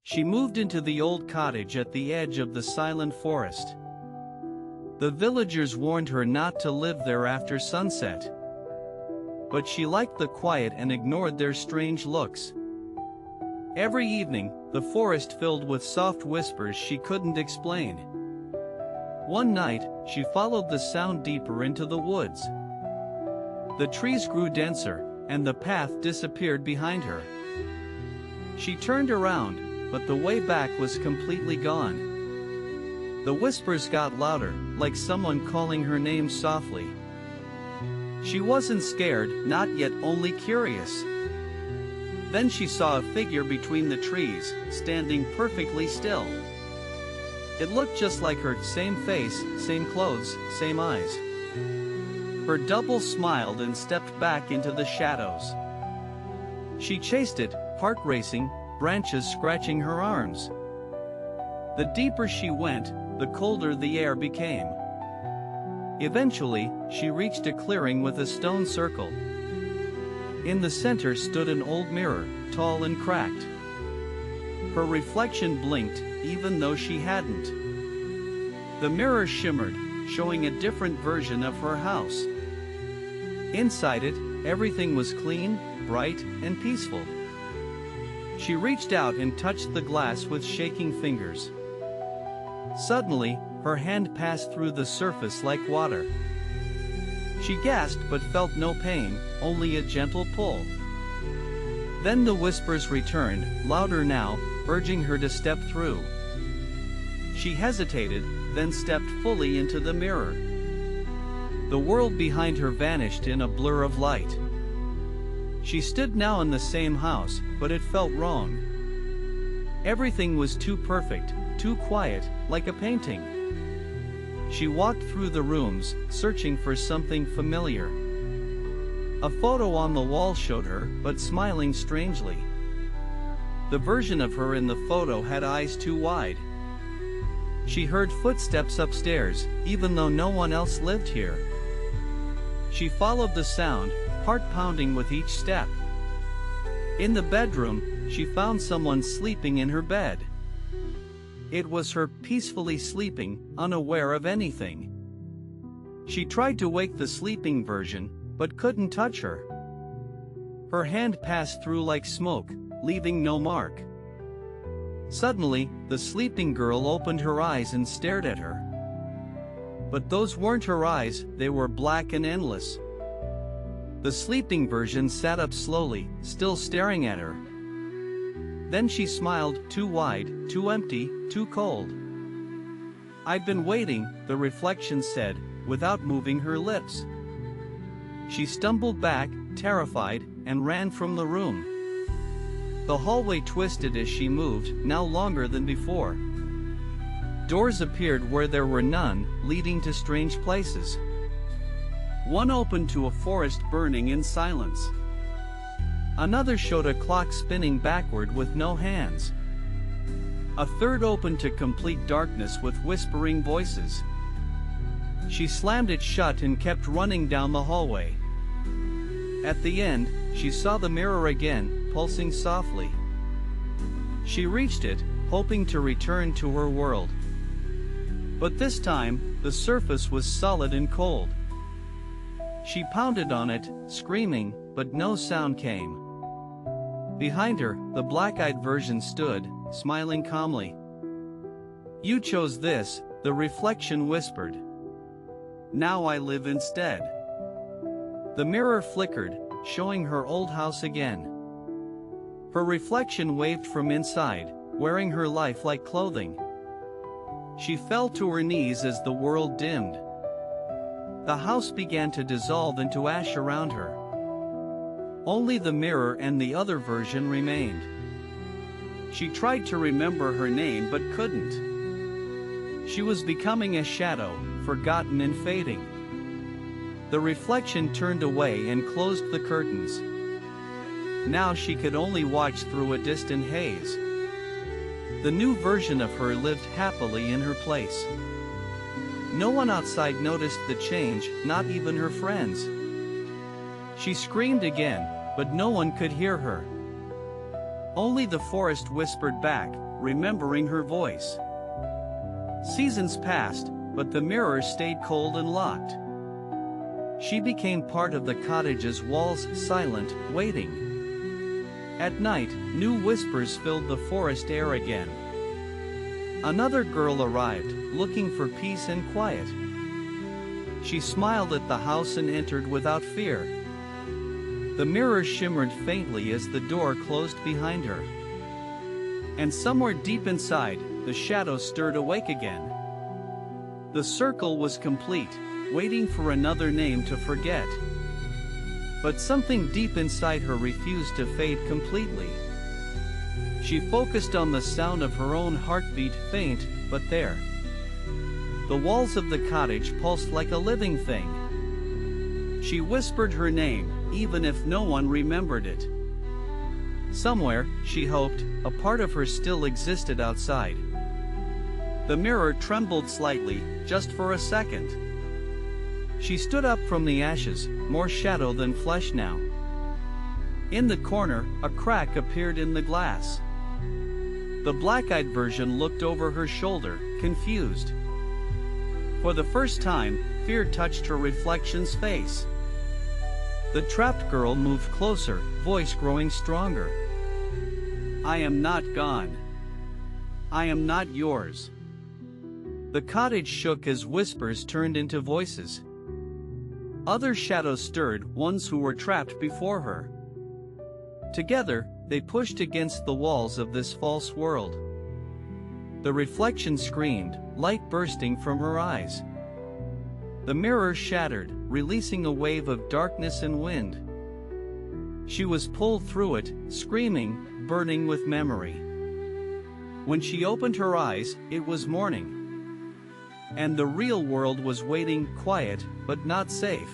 She moved into the old cottage at the edge of the silent forest. The villagers warned her not to live there after sunset. But she liked the quiet and ignored their strange looks. Every evening, the forest filled with soft whispers she couldn't explain. One night, she followed the sound deeper into the woods. The trees grew denser, and the path disappeared behind her. She turned around, but the way back was completely gone. The whispers got louder, like someone calling her name softly. She wasn't scared, not yet, only curious. Then she saw a figure between the trees, standing perfectly still. It looked just like her, same face, same clothes, same eyes. Her double smiled and stepped back into the shadows. She chased it, heart racing, branches scratching her arms. The deeper she went, the colder the air became. Eventually, she reached a clearing with a stone circle. In the center stood an old mirror, tall and cracked. Her reflection blinked, even though she hadn't. The mirror shimmered, showing a different version of her house. Inside it, everything was clean, bright, and peaceful. She reached out and touched the glass with shaking fingers. Suddenly, her hand passed through the surface like water. She gasped but felt no pain, only a gentle pull. Then the whispers returned, louder now, urging her to step through. She hesitated, then stepped fully into the mirror. The world behind her vanished in a blur of light. She stood now in the same house, but it felt wrong. Everything was too perfect, too quiet, like a painting. She walked through the rooms, searching for something familiar. A photo on the wall showed her, but smiling strangely. The version of her in the photo had eyes too wide. She heard footsteps upstairs, even though no one else lived here. She followed the sound, heart pounding with each step. In the bedroom, she found someone sleeping in her bed. It was her, peacefully sleeping, unaware of anything. She tried to wake the sleeping version, but couldn't touch her. Her hand passed through like smoke, leaving no mark. Suddenly, the sleeping girl opened her eyes and stared at her. But those weren't her eyes, they were black and endless. The sleeping version sat up slowly, still staring at her. Then she smiled, too wide, too empty, too cold. "I've been waiting," the reflection said, without moving her lips. She stumbled back, terrified, and ran from the room. The hallway twisted as she moved, now longer than before. Doors appeared where there were none, leading to strange places. One opened to a forest burning in silence. Another showed a clock spinning backward with no hands. A third opened to complete darkness with whispering voices. She slammed it shut and kept running down the hallway. At the end, she saw the mirror again, pulsing softly. She reached it, hoping to return to her world. But this time, the surface was solid and cold. She pounded on it, screaming, but no sound came. Behind her, the black-eyed version stood, smiling calmly. "You chose this," the reflection whispered. "Now I live instead." The mirror flickered, showing her old house again. Her reflection waved from inside, wearing her life like clothing. She fell to her knees as the world dimmed. The house began to dissolve into ash around her. Only the mirror and the other version remained. She tried to remember her name but couldn't. She was becoming a shadow, forgotten and fading. The reflection turned away and closed the curtains. Now she could only watch through a distant haze. The new version of her lived happily in her place. No one outside noticed the change, not even her friends. She screamed again, but no one could hear her. Only the forest whispered back, remembering her voice. Seasons passed, but the mirror stayed cold and locked. She became part of the cottage's walls, silent, waiting. At night, new whispers filled the forest air again. Another girl arrived, looking for peace and quiet. She smiled at the house and entered without fear. The mirror shimmered faintly as the door closed behind her. And somewhere deep inside, the shadow stirred awake again. The circle was complete, waiting for another name to forget. But something deep inside her refused to fade completely. She focused on the sound of her own heartbeat, faint, but there. The walls of the cottage pulsed like a living thing. She whispered her name, even if no one remembered it. Somewhere, she hoped, a part of her still existed outside. The mirror trembled slightly, just for a second. She stood up from the ashes, more shadow than flesh now. In the corner, a crack appeared in the glass. The black-eyed version looked over her shoulder, confused. For the first time, fear touched her reflection's face. The trapped girl moved closer, voice growing stronger. I am not gone. I am not yours. The cottage shook as whispers turned into voices. Other shadows stirred, ones who were trapped before her. Together, they pushed against the walls of this false world. The reflection screamed, light bursting from her eyes. The mirror shattered, releasing a wave of darkness and wind. She was pulled through it, screaming, burning with memory. When she opened her eyes, it was morning. And the real world was waiting, quiet, but not safe.